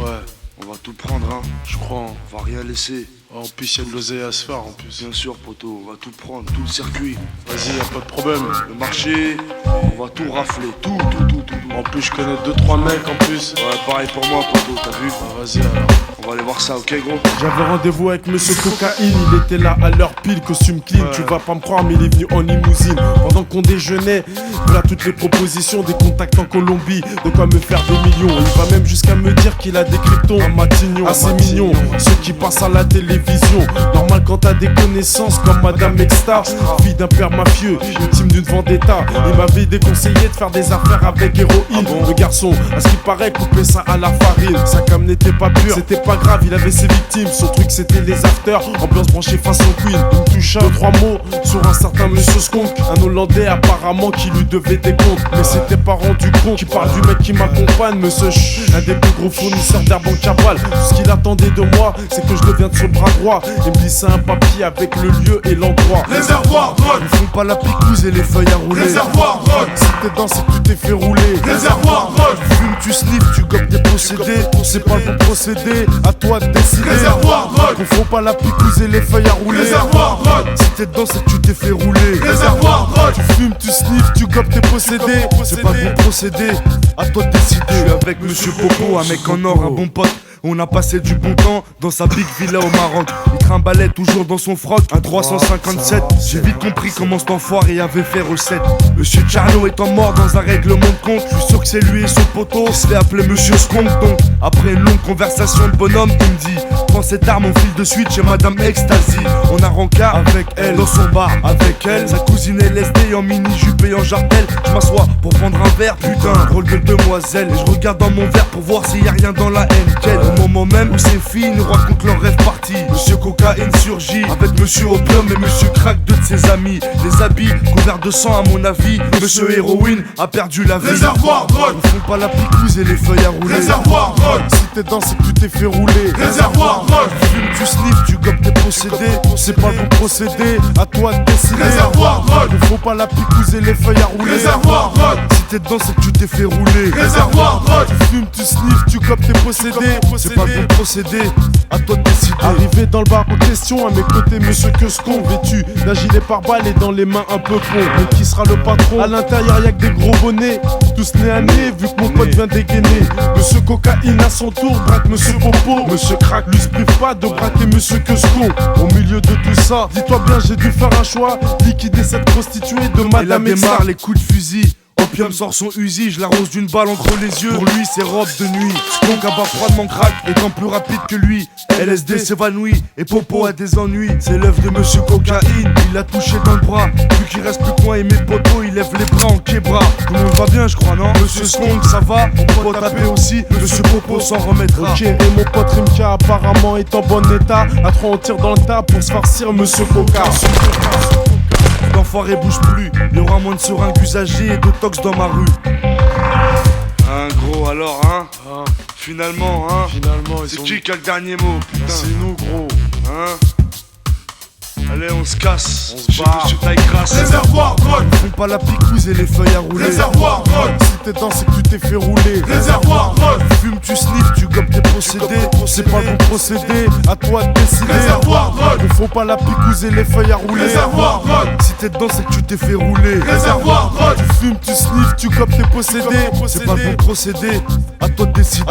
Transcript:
Ouais, On va tout prendre, hein. je crois. On va rien laisser. En plus, il y a de l'oseille à se faire en plus. Bien sûr, poto, on va tout prendre, tout le circuit. Vas-y, y a pas de problème. Le marché, on va tout rafler, tout. En plus, je connais 2-3 mecs en plus. Ouais, pareil pour moi, poto, t'as vu? Ah, vas-y alors. On va aller voir ça, ok, gros? J'avais rendez-vous avec Monsieur Cocaïne, il était là à l'heure pile, costume clean. Ouais. Tu vas pas me croire, mais il est venu en limousine. Pendant qu'on déjeunait, voilà toutes les propositions, des contacts en Colombie, de quoi me faire des millions. Il va même jusqu'à me dire qu'il a des cryptons à Matignon, assez mignon. Ceux qui passent à la télévision, normal quand t'as des connaissances comme Madame Exta, fille d'un père mafieux, victime d'une vendetta. Il m'avait déconseillé de faire des affaires avec héroïne. Le garçon, à ce qui paraît, coupait ça à la farine. Sa cam n'était pas pure, c'était pas grave, il avait ses victimes. Son truc c'était les afters, ambiance branchée façon Queen. Il me toucha 2-3 mots sur un certain Monsieur Skunk, un Hollandais apparemment qui lui devait des comptes. Mais c'était pas rendu compte, qui parle du mec qui m'accompagne, Monsieur un des plus gros fournisseurs d'herbes en cavale. Tout ce qu'il attendait de moi, c'est que je devienne sur le bras droit. Il me glissait un papier avec le lieu et l'endroit. Réservoir drogue, Ils font pas la picouse et les feuilles à rouler. réservoir drogue, Si t'es dans, c'est que tu t'es fait rouler. réservoir drogue, Fume, tu sniffes, tu gobes des procédés. C'est pas le bon procédé, à toi de décider. réservoir drogue, Confonds pas la picouse et les feuilles à rouler. réservoir drogue, Si t'es dedans, c'est que tu t'es fait rouler. réservoir drogue, Tu fumes, tu sniffes, tu gobes tes possédés. C'est pas le bon procédé, à toi de décider. Je suis avec Monsieur Popo, un mec en or, un bon pote. On a passé du bon temps dans sa big villa au Maroc. Il trimbalait toujours dans son froc, un 357. J'ai vite compris comment cet enfoiré avait fait recette. Monsieur Charlo étant mort dans un règlement de compte, je suis sûr que c'est lui et son poteau qui se fait appeler Monsieur Skunk. Donc, après une longue conversation de bonhomme, il me dit: prends cette arme, on file de suite chez Madame Ecstasy. On a rencard avec elle dans son bar, avec elle. Sa cousine est lesbienne en mini-jupe et en jartel. Je m'assois pour prendre un verre, putain, drôle de demoiselle. Et je regarde dans mon verre pour voir s'il y a rien dans la haine. Quel au moment même où ces filles nous racontent leur rêve parti. Monsieur Cocaïne surgit avec Monsieur Opium et Monsieur Crack, deux de ses amis. Les habits couverts de sang à mon avis. Monsieur Héroïne a perdu la vie. réservoir drogue, Ils font pas la picouse et les feuilles à rouler. réservoir drogue, Si t'es dans, c'est que tu t'es fait rouler. réservoir drogue, Fume, tu sniffes, tu gobes tes procédés. C'est pas le bon procédé, à toi de décider. réservoir drogue, Confonds pas la picouse et les feuilles à rouler. réservoir drogue, Si t'es dedans, c'est que tu t'es fait rouler. réservoir drogue, Tu fumes, tu sniffes, tu copes tes possédés. C'est pas le bon procédé, à toi de décider. Arrivé dans le bar en question, à mes côtés Monsieur Quescon, vêtu d'un gilet pare-balles et dans les mains un peu con. Mais qui sera le patron? À l'intérieur y'a que des gros bonnets, tous nez à nez, vu que mon pote vient dégainer. Monsieur Cocaïne à son tour braque Monsieur Popo. Monsieur Crack lui se prive pas de braquer Monsieur Quescon. Au milieu de tout ça, dis-toi bien j'ai dû faire un choix, liquider cette prostituée de Et là Madame Exta. démarre les coups de fusil. Opium sort son Uzi, je l'arrose d'une balle entre les yeux. Pour lui, c'est robe de nuit. Skunk abat froidement crack, étant plus rapide que lui. LSD s'évanouit et Popo a des ennuis. C'est l'œuvre de Monsieur Cocaïne, il l'a touché dans le bras. Vu qu'il reste plus que moi et mes potos, il lève les bras en kebra. Tout le monde va bien, je crois, non? Monsieur Skunk, ça va? On peut taper aussi. Monsieur Popo s'en remettra. Ok, et mon pote Rimka apparemment est en bon état. À trois on tire dans le tas pour se farcir Monsieur Coca. L'enfoiré bouge plus, il y aura moins de seringues usagées et de tox dans ma rue. Hein, gros, alors, hein? Ah, Finalement, hein? finalement, ils C'est sont. qui a le dernier mot, putain? C'est nous, gros. Hein? Allez, on se casse. On se Chez barre. Monsieur taille grasse. réservoir drogue, Ils font pas la picouse et les feuilles à rouler. réservoir drogue, Si t'es dans, c'est que tu t'es fait rouler. réservoir drogue, Fume, tu sniffes, tu gobes tes procédés. C'est pas le bon procédé, à toi de décider. réservoir drogue, Confonds pas la picouse et les feuilles à rouler. réservoir drogue, Si t'es dedans, c'est que tu t'es fait rouler. réservoir drogue, Tu fumes, tu sniffes, tu copes tes possédés. C'est pas le bon procédé, à toi de décider.